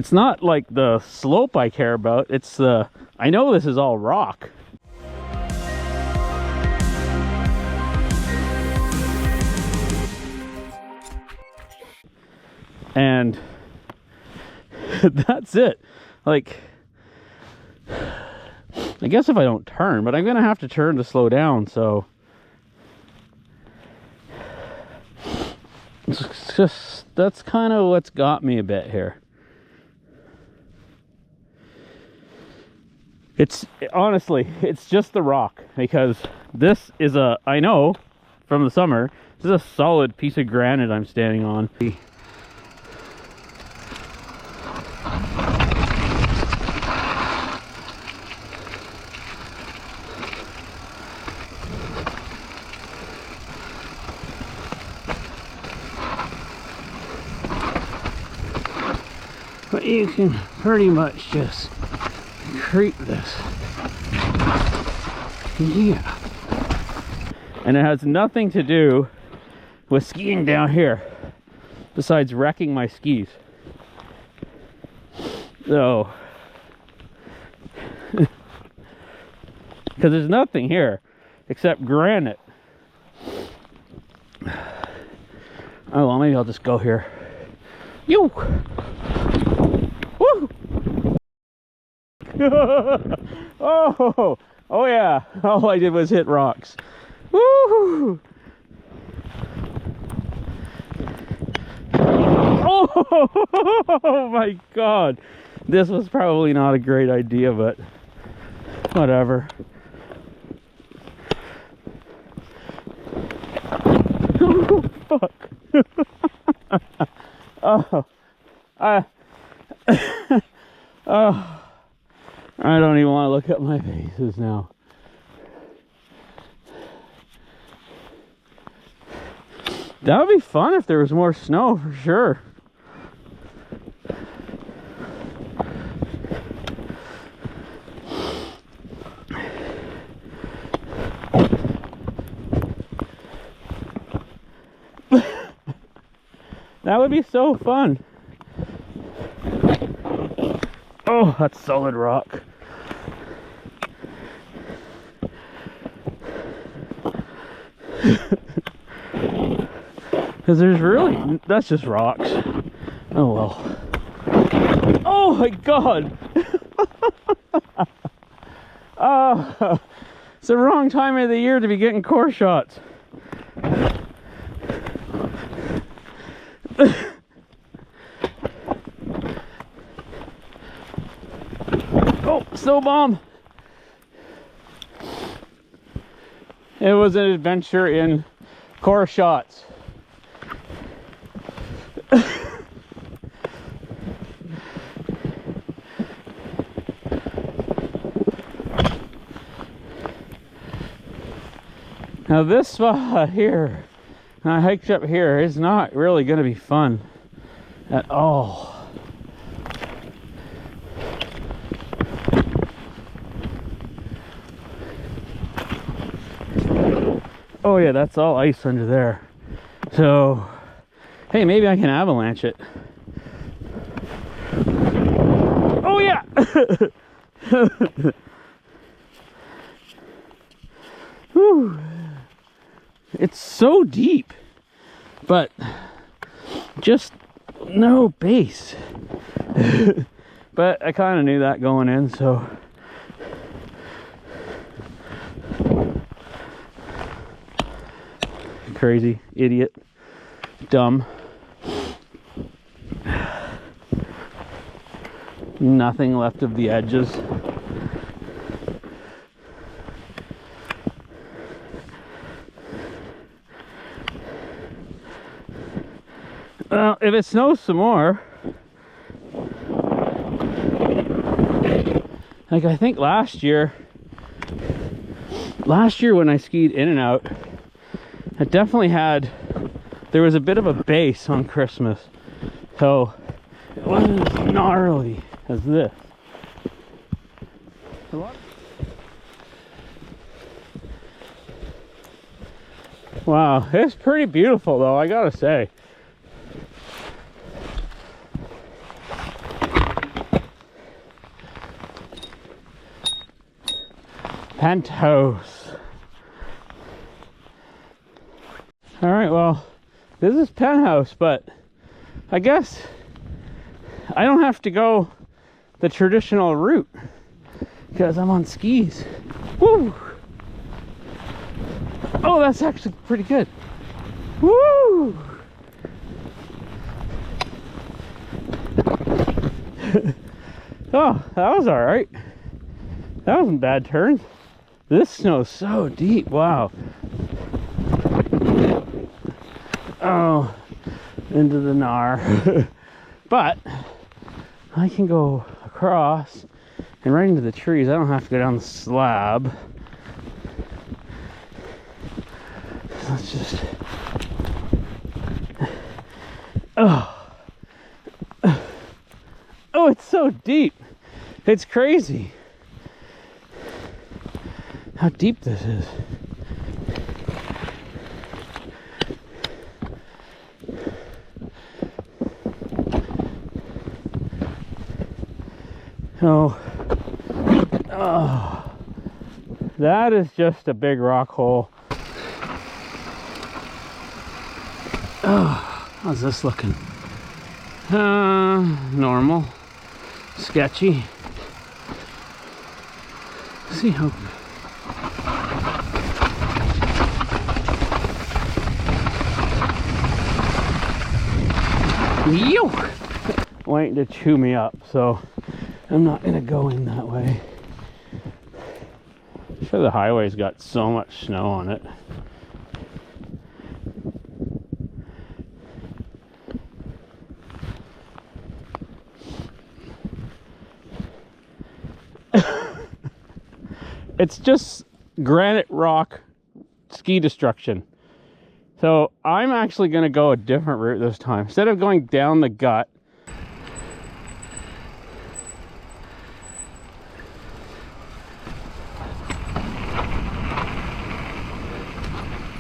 It's not like the slope I care about. It's the, I know this is all rock. And that's it. Like, I guess if I don't turn, but I'm gonna have to turn to slow down, so it's just, that's kind of what's got me a bit here. It's honestly, it's just the rock, because this is a, I know from the summer, this is a solid piece of granite I'm standing on. But you can pretty much just creep this. Yeah. And it has nothing to do with skiing down here, besides wrecking my skis. So, because there's nothing here except granite. Oh well, maybe I'll just go here. Yo! Woo! Oh yeah, all I did was hit rocks. Woo! Oh my god, this was probably not a great idea, but whatever. Oh fuck. Oh, oh, I don't even want to look at my faces now. That would be fun if there was more snow, for sure. That would be so fun. Oh, that's solid rock. Because there's really, that's just rocks. Oh well. Oh my god! It's the wrong time of the year to be getting core shots. Oh, snow bomb! It was an adventure in core shots. Now this spot here, and I hiked up here, is not really going to be fun at all. Oh yeah, that's all ice under there. So, hey, maybe I can avalanche it. Oh yeah! Whew. It's so deep, but just no base. But I kind of knew that going in, so crazy, idiot, dumb. Nothing left of the edges. Well, if it snows some more, like I think last year when I skied in and out, it definitely had, there was a bit of a base on Christmas, so it wasn't as gnarly as this. Wow, it's pretty beautiful though, I gotta say. Penthouse. All right, well, this is Penthouse, but I guess I don't have to go the traditional route because I'm on skis. Woo! Oh, that's actually pretty good. Woo! Oh, that was all right. That wasn't bad turns. This snow's so deep. Wow. Oh, into the gnar. But I can go across and right into the trees. I don't have to go down the slab. Let's just... Oh. Oh, it's so deep. It's crazy how deep this is. Oh, that is just a big rock hole. Oh, how's this looking? Normal. Sketchy. See how... Yo! Waiting to chew me up, so I'm not gonna go in that way. I'm sure the highway's got so much snow on it. It's just granite rock ski destruction. So I'm actually going to go a different route this time. Instead of going down the gut,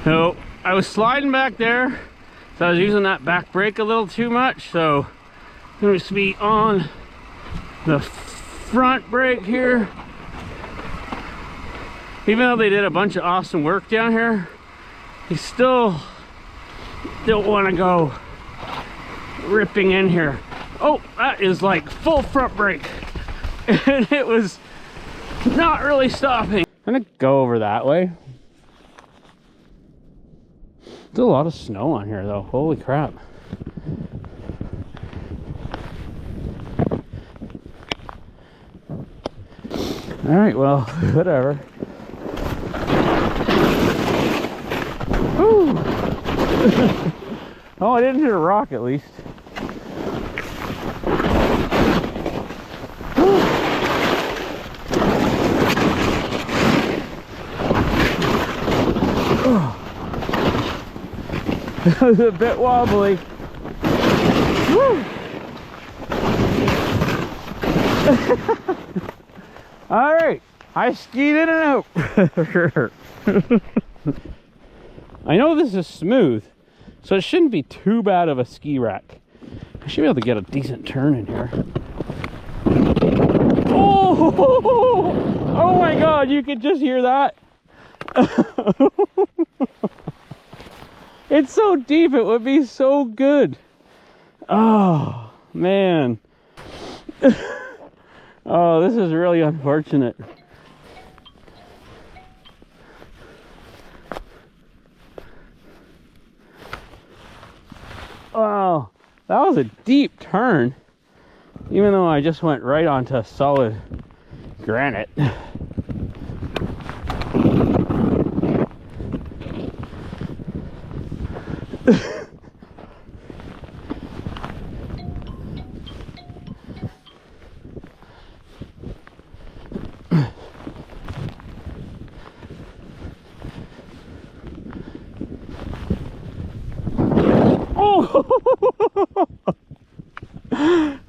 so I was sliding back there, so I was using that back brake a little too much, so I'm going to be on the front brake here. Even though they did a bunch of awesome work down here, you still don't want to go ripping in here. Oh, that is like full front brake. And it was not really stopping. I'm gonna go over that way. There's a lot of snow on here though, holy crap. All right, well, whatever. Ooh. Oh, I didn't hit a rock at least. It was a bit wobbly. Woo. All right, I skied in and out. For sure. I know this is smooth, so it shouldn't be too bad of a ski rack. I should be able to get a decent turn in here. Oh! Oh my God, you could just hear that. It's so deep, it would be so good. Oh, man. Oh, this is really unfortunate. Wow, that was a deep turn, even though I just went right onto solid granite.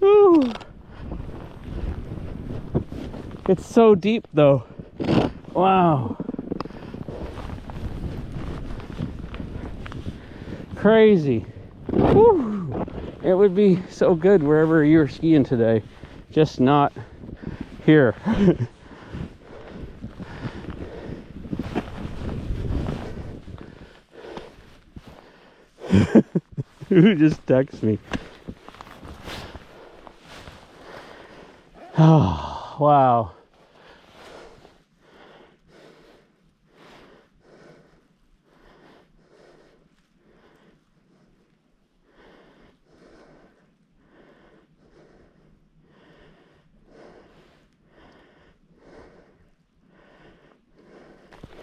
Ooh. It's so deep though. Wow. Crazy. Woo. It would be so good wherever you were skiing today, just not here. Who just texted me? Oh, wow.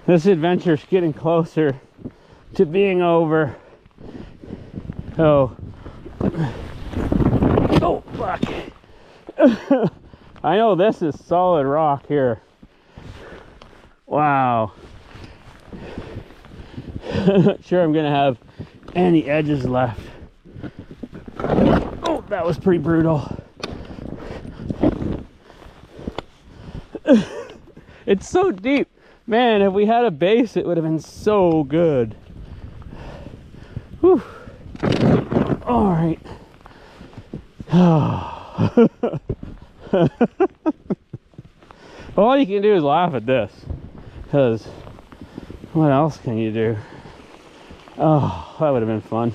This adventure's getting closer to being over. Oh. Oh, fuck. I know this is solid rock here. Wow. I'm not sure I'm gonna have any edges left. Oh, that was pretty brutal. It's so deep. Man, if we had a base, it would have been so good. Whew. All right. All you can do is laugh at this, because what else can you do? Oh, that would have been fun.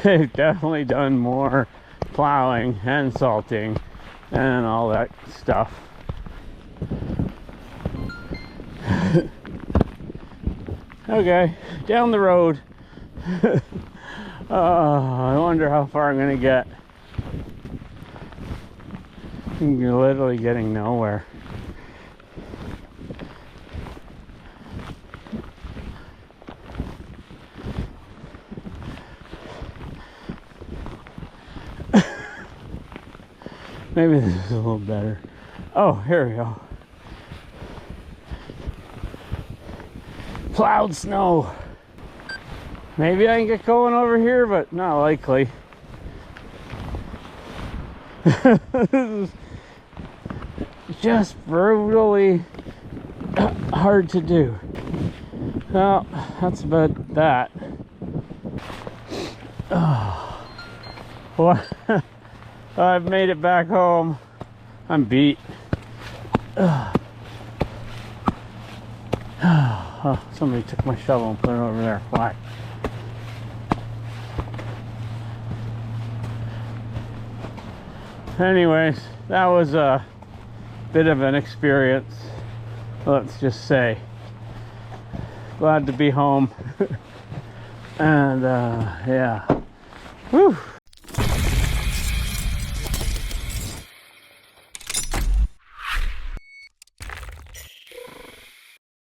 They've definitely done more plowing and salting and all that stuff. Okay, down the road. I wonder how far I'm gonna get. You're literally getting nowhere. Maybe this is a little better. Oh, here we go. Plowed snow. Maybe I can get going over here, but not likely. This is just brutally hard to do. Well, that's about that. Oh. Well, I've made it back home. I'm beat. Oh, somebody took my shovel and put it over there. Why? Anyways, that was a bit of an experience, let's just say. Glad to be home. And yeah. Whew.